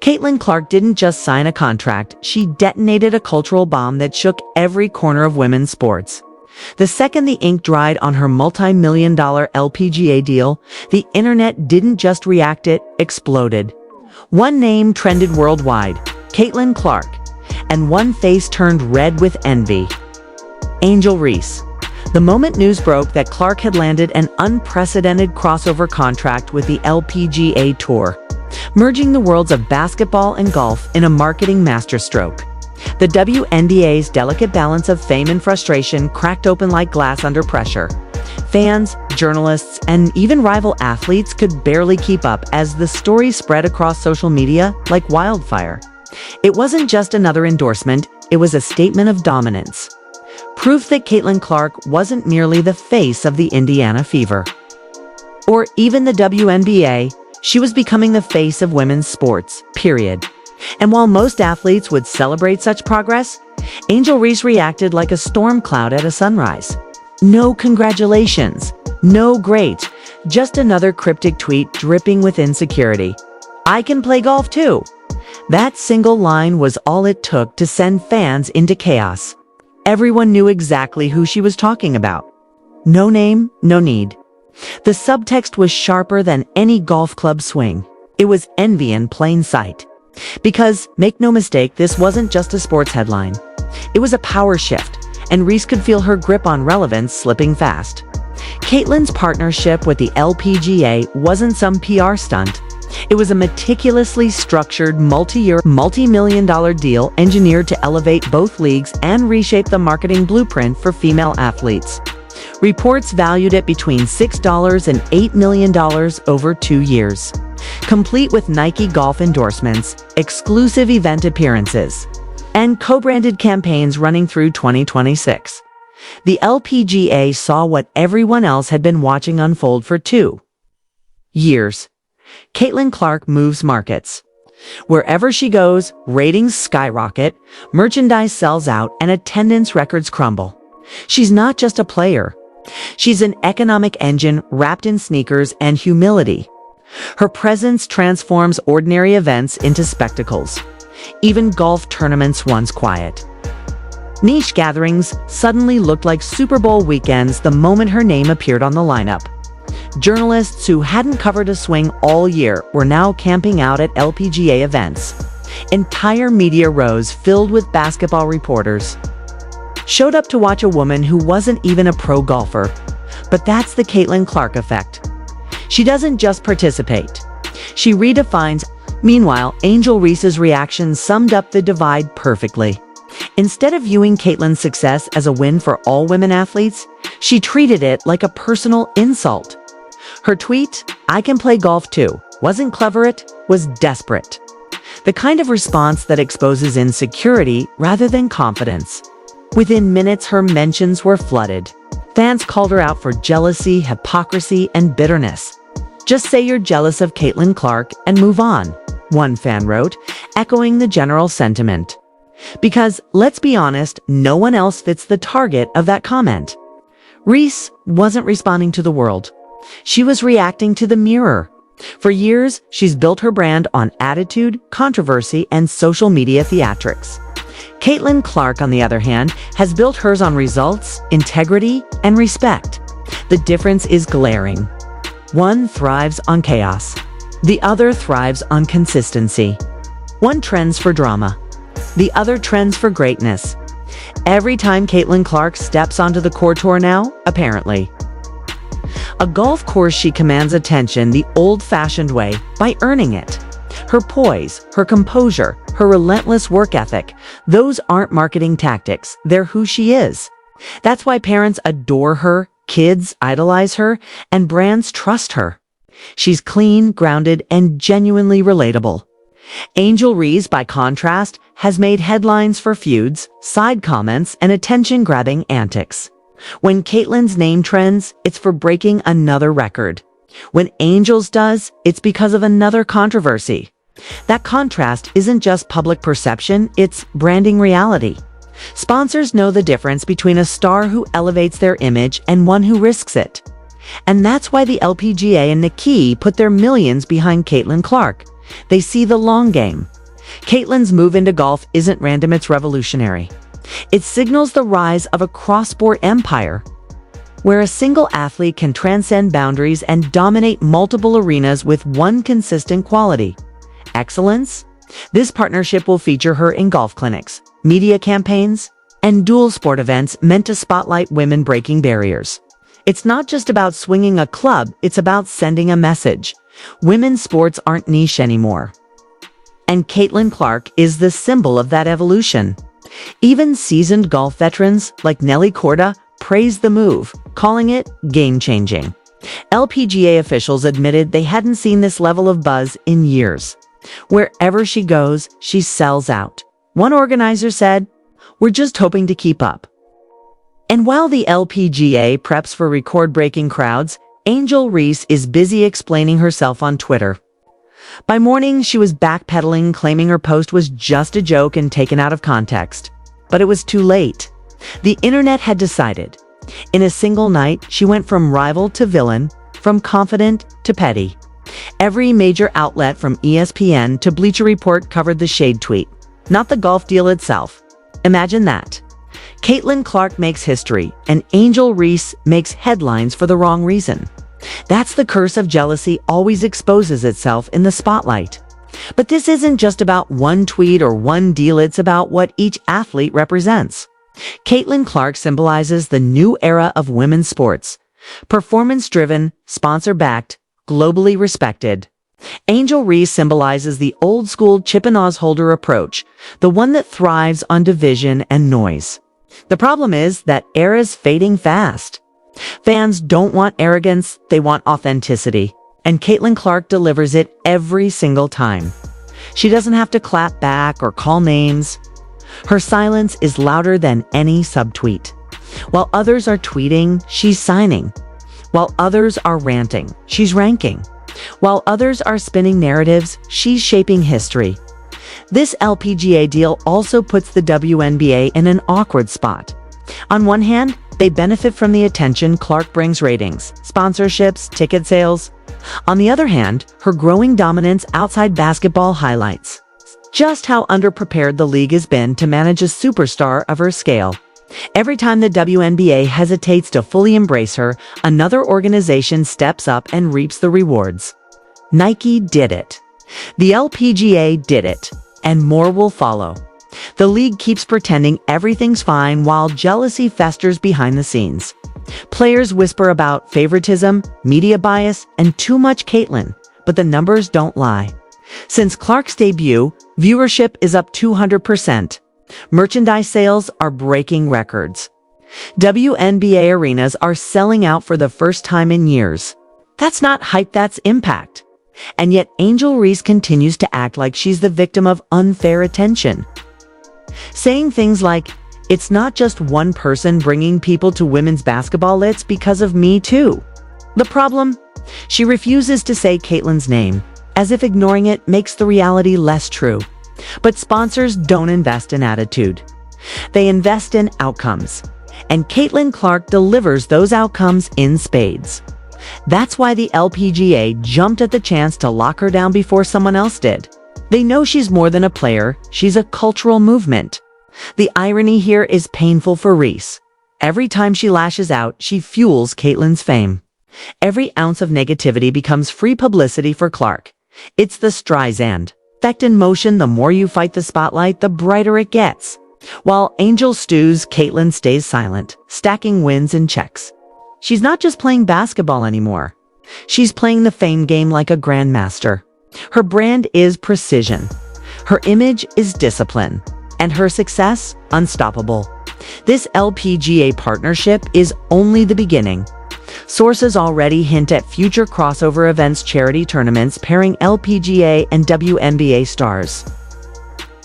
Caitlin Clark didn't just sign a contract, she detonated a cultural bomb that shook every corner of women's sports. The second the ink dried on her multi-million-dollar LPGA deal, the internet didn't just react, it exploded. One name trended worldwide, Caitlin Clark, and one face turned red with envy. Angel Reese. The moment news broke that Clark had landed an unprecedented crossover contract with the LPGA Tour, merging the worlds of basketball and golf in a marketing masterstroke. The WNBA's delicate balance of fame and frustration cracked open like glass under pressure. Fans, journalists, and even rival athletes could barely keep up as the story spread across social media like wildfire. It wasn't just another endorsement, it was a statement of dominance. Proof that Caitlin Clark wasn't merely the face of the Indiana Fever, or even the WNBA, she was becoming the face of women's sports, period. And while most athletes would celebrate such progress, Angel Reese reacted like a storm cloud at a sunrise. No congratulations, no great, just another cryptic tweet dripping with insecurity. I can play golf too. That single line was all it took to send fans into chaos. Everyone knew exactly who she was talking about. No name, no need. The subtext was sharper than any golf club swing. It was envy in plain sight. Because, make no mistake, this wasn't just a sports headline. It was a power shift, and Reese could feel her grip on relevance slipping fast. Caitlin's partnership with the LPGA wasn't some PR stunt. It was a meticulously structured, multi-year, multi-million-dollar deal engineered to elevate both leagues and reshape the marketing blueprint for female athletes. Reports valued it between $6 and $8 million over 2 years, complete with Nike golf endorsements, exclusive event appearances, and co-branded campaigns running through 2026. The LPGA saw what everyone else had been watching unfold for 2 years. Caitlin Clark moves markets. Wherever she goes, ratings skyrocket, merchandise sells out, and attendance records crumble. She's not just a player. She's an economic engine wrapped in sneakers and humility. Her presence transforms ordinary events into spectacles. Even golf tournaments once quiet. Niche gatherings suddenly looked like Super Bowl weekends the moment her name appeared on the lineup. Journalists who hadn't covered a swing all year were now camping out at LPGA events. Entire media rows filled with basketball reporters showed up to watch a woman who wasn't even a pro golfer. But that's the Caitlin Clark effect. She doesn't just participate. She redefines. Meanwhile, Angel Reese's reaction summed up the divide perfectly. Instead of viewing Caitlin's success as a win for all women athletes, she treated it like a personal insult. Her tweet, "I can play golf too," wasn't clever, it was desperate. The kind of response that exposes insecurity rather than confidence. Within minutes, her mentions were flooded. Fans called her out for jealousy, hypocrisy, and bitterness. "Just say you're jealous of Caitlin Clark and move on," one fan wrote, echoing the general sentiment. Because, let's be honest, no one else fits the target of that comment. Reese wasn't responding to the world. She was reacting to the mirror. For years, she's built her brand on attitude, controversy, and social media theatrics. Caitlin Clark, on the other hand, has built hers on results, integrity, and respect. The difference is glaring. One thrives on chaos. The other thrives on consistency. One trends for drama. The other trends for greatness. Every time Caitlin Clark steps onto the court tour now, apparently. A golf course, she commands attention the old-fashioned way, by earning it. Her poise, her composure, her relentless work ethic, those aren't marketing tactics, they're who she is. That's why parents adore her, kids idolize her, and brands trust her. She's clean, grounded, and genuinely relatable. Angel Reese, by contrast, has made headlines for feuds, side comments, and attention-grabbing antics. When Caitlin's name trends, it's for breaking another record. When Angel's does, it's because of another controversy. That contrast isn't just public perception, it's branding reality. Sponsors know the difference between a star who elevates their image and one who risks it. And that's why the LPGA and Nike put their millions behind Caitlin Clark. They see the long game. Caitlin's move into golf isn't random, it's revolutionary. It signals the rise of a cross-sport empire, where a single athlete can transcend boundaries and dominate multiple arenas with one consistent quality: excellence. This partnership will feature her in golf clinics, media campaigns, and dual sport events meant to spotlight women breaking barriers. It's not just about swinging a club, it's about sending a message. Women's sports aren't niche anymore. And Caitlin Clark is the symbol of that evolution. Even seasoned golf veterans like Nelly Korda praised the move, calling it game-changing. LPGA officials admitted they hadn't seen this level of buzz in years. Wherever she goes, she sells out. One organizer said, "We're just hoping to keep up." And while the LPGA preps for record-breaking crowds, Angel Reese is busy explaining herself on Twitter. By morning, she was backpedaling, claiming her post was just a joke and taken out of context. But it was too late. The internet had decided. In a single night, she went from rival to villain, from confident to petty. Every major outlet from ESPN to Bleacher Report covered the shade tweet, not the golf deal itself. Imagine that. Caitlin Clark makes history, and Angel Reese makes headlines for the wrong reason. That's the curse of jealousy, always exposes itself in the spotlight. But this isn't just about one tweet or one deal, it's about what each athlete represents. Caitlin Clark symbolizes the new era of women's sports. Performance-driven, sponsor-backed, globally respected. Angel Reese symbolizes the old-school chip-and-nozzle-holder approach, the one that thrives on division and noise. The problem is that era's fading fast. Fans don't want arrogance, they want authenticity. And Caitlin Clark delivers it every single time. She doesn't have to clap back or call names. Her silence is louder than any subtweet. While others are tweeting, she's signing. While others are ranting, she's ranking. While others are spinning narratives, she's shaping history. This LPGA deal also puts the WNBA in an awkward spot. On one hand, they benefit from the attention Clark brings: ratings, sponsorships, ticket sales. On the other hand, her growing dominance outside basketball highlights just how underprepared the league has been to manage a superstar of her scale. Every time the WNBA hesitates to fully embrace her, another organization steps up and reaps the rewards. Nike did it. The LPGA did it. And more will follow. The league keeps pretending everything's fine while jealousy festers behind the scenes. Players whisper about favoritism, media bias, and too much Caitlin, but the numbers don't lie. Since Clark's debut, viewership is up 200%. Merchandise sales are breaking records. WNBA arenas are selling out for the first time in years. That's not hype, that's impact. And yet Angel Reese continues to act like she's the victim of unfair attention. Saying things like, "It's not just one person bringing people to women's basketball, it's because of me too." The problem? She refuses to say Caitlin's name, as if ignoring it makes the reality less true. But sponsors don't invest in attitude. They invest in outcomes. And Caitlin Clark delivers those outcomes in spades. That's why the LPGA jumped at the chance to lock her down before someone else did. They know she's more than a player, she's a cultural movement. The irony here is painful for Reese. Every time she lashes out, she fuels Caitlin's fame. Every ounce of negativity becomes free publicity for Clark. It's the Streisand effect in motion: the more you fight the spotlight, the brighter it gets. While Angel stews, Caitlin stays silent, stacking wins and checks. She's not just playing basketball anymore. She's playing the fame game like a grandmaster. Her brand is precision. Her image is discipline. And her success, unstoppable. This LPGA partnership is only the beginning. Sources already hint at future crossover events, charity tournaments pairing LPGA and WNBA stars.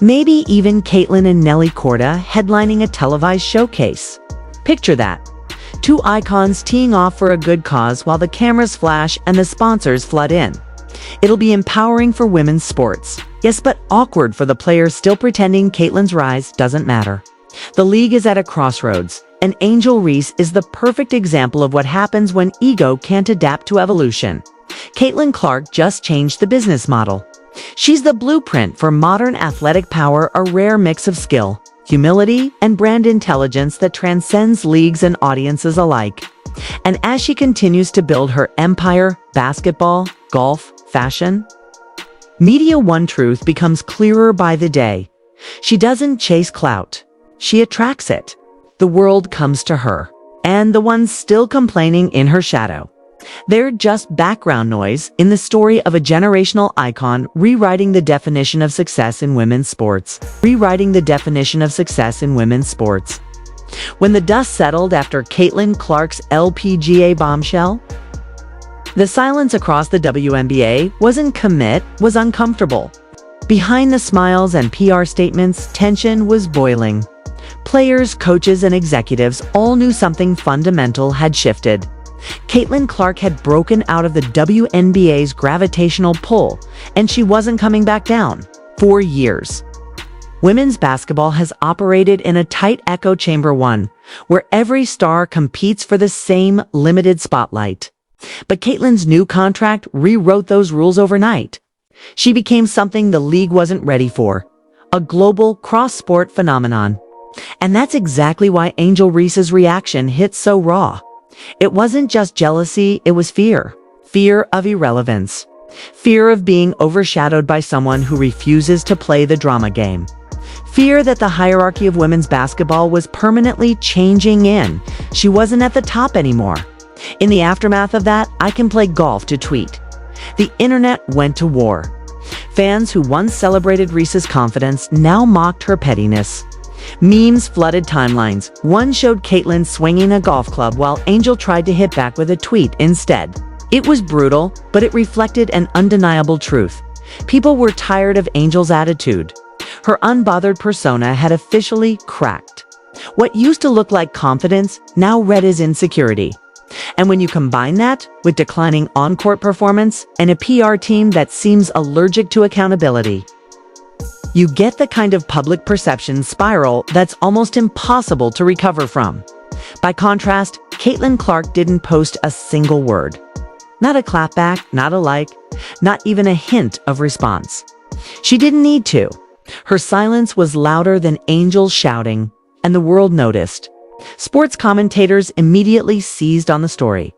Maybe even Caitlin and Nelly Korda headlining a televised showcase. Picture that. Two icons teeing off for a good cause while the cameras flash and the sponsors flood in. It'll be empowering for women's sports. Yes, but awkward for the players still pretending Caitlin's rise doesn't matter. The league is at a crossroads, and Angel Reese is the perfect example of what happens when ego can't adapt to evolution. Caitlin Clark just changed the business model. She's the blueprint for modern athletic power, a rare mix of skill, humility, and brand intelligence that transcends leagues and audiences alike. And as she continues to build her empire, basketball, golf, fashion, Media One truth becomes clearer by the day. She doesn't chase clout. She attracts it. The world comes to her. And the ones still complaining in her shadow. They're just background noise in the story of a generational icon rewriting the definition of success in women's sports. Rewriting the definition of success in women's sports. When the dust settled after Caitlin Clark's LPGA bombshell, the silence across the WNBA was uncomfortable. Behind the smiles and PR statements, tension was boiling. Players, coaches, and executives all knew something fundamental had shifted. Caitlin Clark had broken out of the WNBA's gravitational pull, and she wasn't coming back down. For years. Women's basketball has operated in a tight echo chamber where every star competes for the same limited spotlight. But Caitlin's new contract rewrote those rules overnight. She became something the league wasn't ready for, a global cross-sport phenomenon. And that's exactly why Angel Reese's reaction hit so raw. It wasn't just jealousy, it was fear. Fear of irrelevance. Fear of being overshadowed by someone who refuses to play the drama game. Fear that the hierarchy of women's basketball was permanently changing in. She wasn't at the top anymore. In the aftermath of that, I can play golf to tweet. The internet went to war. Fans who once celebrated Reese's confidence now mocked her pettiness. Memes flooded timelines. One showed Caitlin swinging a golf club while Angel tried to hit back with a tweet instead. It was brutal, but it reflected an undeniable truth. People were tired of Angel's attitude. Her unbothered persona had officially cracked. What used to look like confidence now read as insecurity. And when you combine that with declining on-court performance and a PR team that seems allergic to accountability, you get the kind of public perception spiral that's almost impossible to recover from. By contrast, Caitlin Clark didn't post a single word. Not a clapback, not a like, not even a hint of response. She didn't need to. Her silence was louder than Angel's shouting, and the world noticed. Sports commentators immediately seized on the story.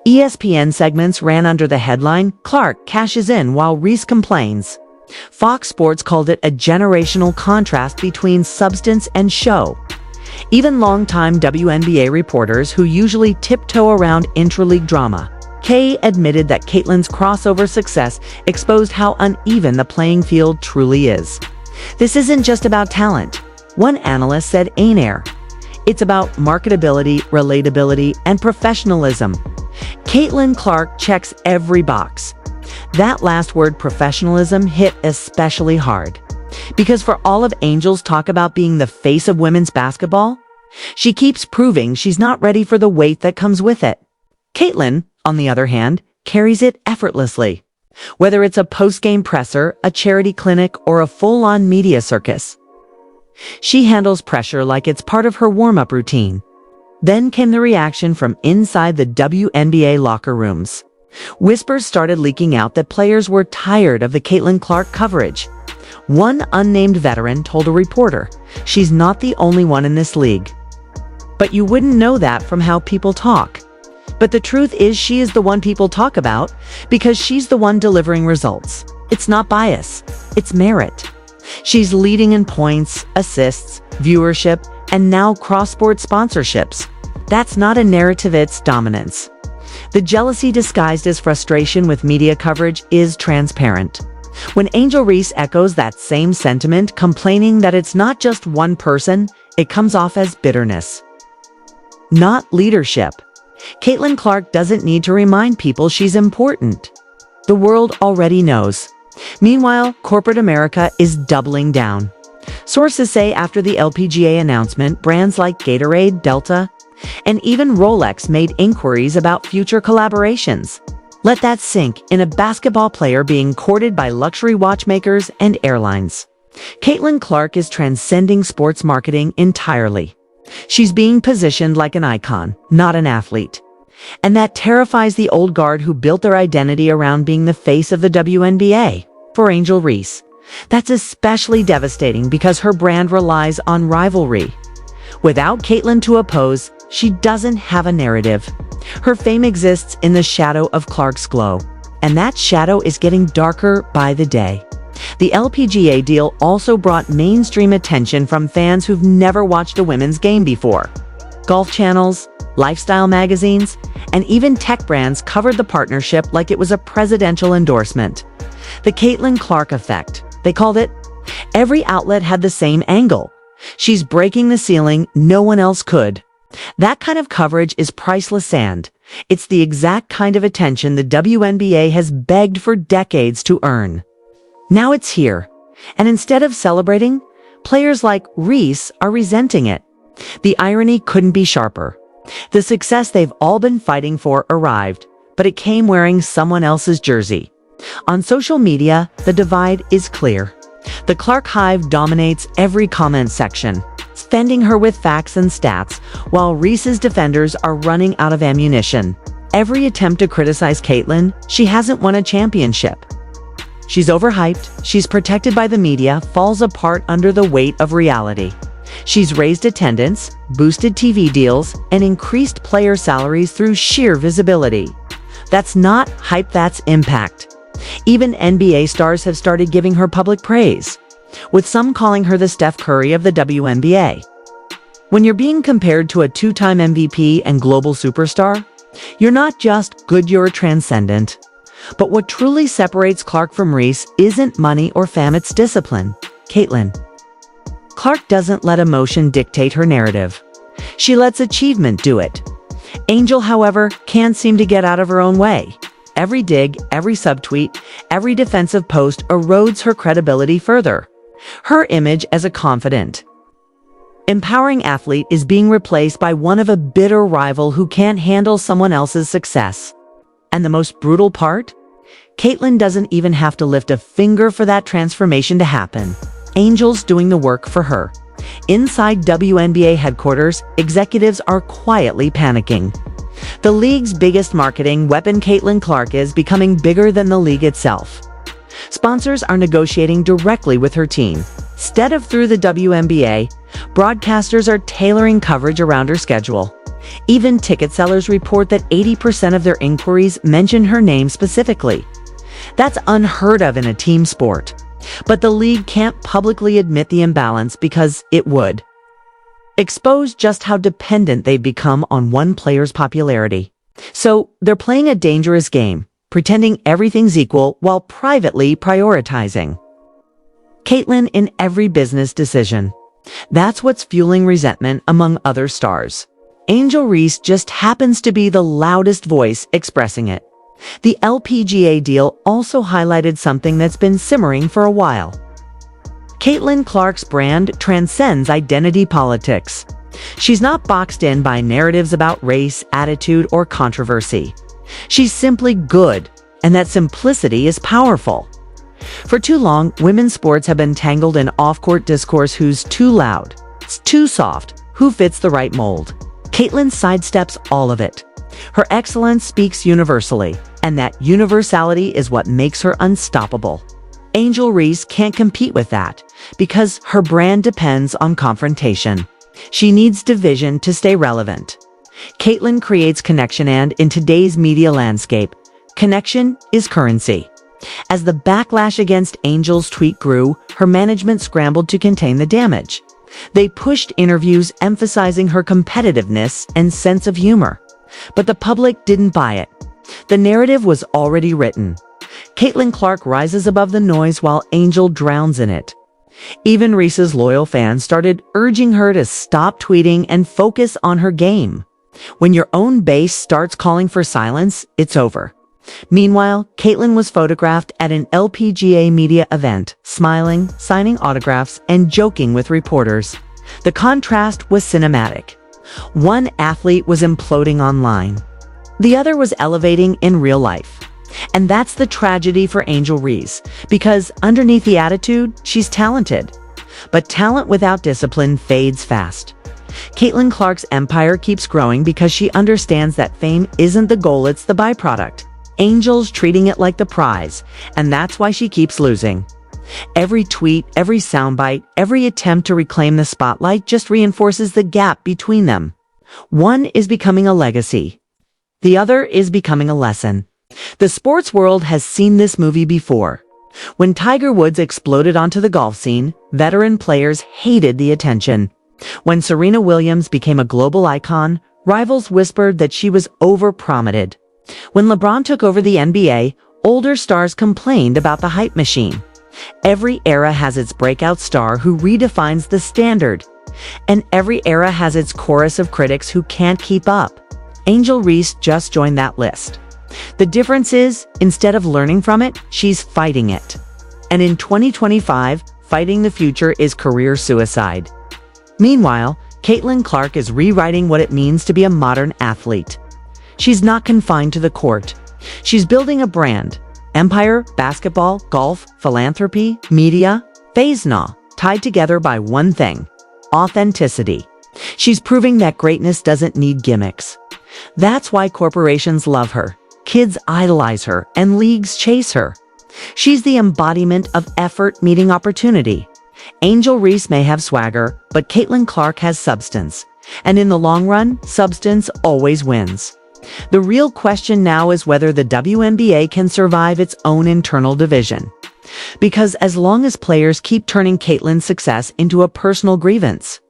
ESPN segments ran under the headline, "Clark cashes in while Reese complains." Fox Sports called it a generational contrast between substance and show. Even longtime WNBA reporters who usually tiptoe around intra-league drama, Kay admitted that Caitlin's crossover success exposed how uneven the playing field truly is. This isn't just about talent. One analyst said air. It's about marketability, relatability, and professionalism. Caitlin Clark checks every box. That last word, professionalism, hit especially hard. Because for all of Angel's talk about being the face of women's basketball, she keeps proving she's not ready for the weight that comes with it. Caitlin, on the other hand, carries it effortlessly. Whether it's a post-game presser, a charity clinic, or a full-on media circus. She handles pressure like it's part of her warm-up routine. Then came the reaction from inside the WNBA locker rooms. Whispers started leaking out that players were tired of the Caitlin Clark coverage. One unnamed veteran told a reporter, "She's not the only one in this league." But you wouldn't know that from how people talk. But the truth is she is the one people talk about because she's the one delivering results. It's not bias, it's merit. She's leading in points, assists, viewership, and now cross-sport sponsorships. That's not a narrative, it's dominance. The jealousy disguised as frustration with media coverage is transparent. When Angel Reese echoes that same sentiment, complaining that it's not just one person, it comes off as bitterness. Not leadership. Caitlin Clark doesn't need to remind people she's important. The world already knows. Meanwhile, corporate America is doubling down. Sources say after the LPGA announcement, brands like Gatorade, Delta, and even Rolex made inquiries about future collaborations. Let that sink in, a basketball player being courted by luxury watchmakers and airlines. Caitlin Clark is transcending sports marketing entirely. She's being positioned like an icon, not an athlete. And that terrifies the old guard who built their identity around being the face of the WNBA. For Angel Reese, that's especially devastating because her brand relies on rivalry. Without Caitlyn to oppose, she doesn't have a narrative. Her fame exists in the shadow of Clark's glow, and that shadow is getting darker by the day. The LPGA deal also brought mainstream attention from fans who've never watched a women's game before. Golf channels, lifestyle magazines, and even tech brands covered the partnership like it was a presidential endorsement. The Caitlyn Clark effect, they called it. Every outlet had the same angle. She's breaking the ceiling no one else could. That kind of coverage is priceless sand. It's the exact kind of attention the WNBA has begged for decades to earn. Now it's here, and instead of celebrating, players like Reese are resenting it. The irony couldn't be sharper. The success they've all been fighting for arrived, but it came wearing someone else's jersey. On social media, the divide is clear. The Clark Hive dominates every comment section, fending her with facts and stats, while Reese's defenders are running out of ammunition. Every attempt to criticize Caitlyn, she hasn't won a championship. She's overhyped, she's protected by the media, falls apart under the weight of reality. She's raised attendance, boosted TV deals, and increased player salaries through sheer visibility. That's not hype, that's impact. Even NBA stars have started giving her public praise, with some calling her the Steph Curry of the WNBA. When you're being compared to a two-time MVP and global superstar, you're not just good, you're transcendent. But what truly separates Clark from Reese isn't money or fame, it's discipline. Caitlyn Clark doesn't let emotion dictate her narrative. She lets achievement do it. Angel, however, can't seem to get out of her own way. Every dig, every subtweet, every defensive post erodes her credibility further. Her image as a confident, empowering athlete is being replaced by one of a bitter rival who can't handle someone else's success. And the most brutal part? Caitlyn doesn't even have to lift a finger for that transformation to happen. Angel's doing the work for her. Inside WNBA headquarters, executives are quietly panicking. The league's biggest marketing weapon, Caitlyn Clark, is becoming bigger than the league itself. Sponsors are negotiating directly with her team. Instead of through the WNBA, broadcasters are tailoring coverage around her schedule. Even ticket sellers report that 80% of their inquiries mention her name specifically. That's unheard of in a team sport. But the league can't publicly admit the imbalance because it would expose just how dependent they've become on one player's popularity. So they're playing a dangerous game, pretending everything's equal while privately prioritizing Caitlyn in every business decision. That's what's fueling resentment among other stars. Angel Reese just happens to be the loudest voice expressing it. The LPGA deal also highlighted something that's been simmering for a while. Caitlyn Clark's brand transcends identity politics. She's not boxed in by narratives about race, attitude, or controversy. She's simply good, and that simplicity is powerful. For too long, women's sports have been tangled in off-court discourse: who's too loud, too soft, who fits the right mold. Caitlyn sidesteps all of it. Her excellence speaks universally, and that universality is what makes her unstoppable. Angel Reese can't compete with that because her brand depends on confrontation. She needs division to stay relevant. Caitlyn creates connection, and in today's media landscape, connection is currency. As the backlash against Angel's tweet grew, her management scrambled to contain the damage. They pushed interviews emphasizing her competitiveness and sense of humor. But the public didn't buy it. The narrative was already written. Caitlyn Clark rises above the noise while Angel drowns in it. Even Reese's loyal fans started urging her to stop tweeting and focus on her game. When your own base starts calling for silence, it's over. Meanwhile, Caitlyn was photographed at an LPGA media event, smiling, signing autographs, and joking with reporters. The contrast was cinematic. One athlete was imploding online. The other was elevating in real life. And that's the tragedy for Angel Reese, because underneath the attitude, she's talented. But talent without discipline fades fast. Caitlyn Clark's empire keeps growing because she understands that fame isn't the goal, it's the byproduct. Angel's treating it like the prize, and that's why she keeps losing. Every tweet, every soundbite, every attempt to reclaim the spotlight just reinforces the gap between them. One is becoming a legacy. The other is becoming a lesson. The sports world has seen this movie before. When Tiger Woods exploded onto the golf scene, veteran players hated the attention. When Serena Williams became a global icon, rivals whispered that she was over-promoted. When LeBron took over the NBA, older stars complained about the hype machine. Every era has its breakout star who redefines the standard. And every era has its chorus of critics who can't keep up. Angel Reese just joined that list. The difference is, instead of learning from it, she's fighting it. And in 2025, fighting the future is career suicide. Meanwhile, Caitlin Clark is rewriting what it means to be a modern athlete. She's not confined to the court. She's building a brand. Empire, basketball, golf, philanthropy, media, Faisna, tied together by one thing: authenticity. She's proving that greatness doesn't need gimmicks. That's why corporations love her. Kids idolize her, and leagues chase her. She's the embodiment of effort meeting opportunity. Angel Reese may have swagger, but Caitlin Clark has substance. And in the long run, substance always wins. The real question now is whether the WNBA can survive its own internal division. Because as long as players keep turning Caitlin's success into a personal grievance,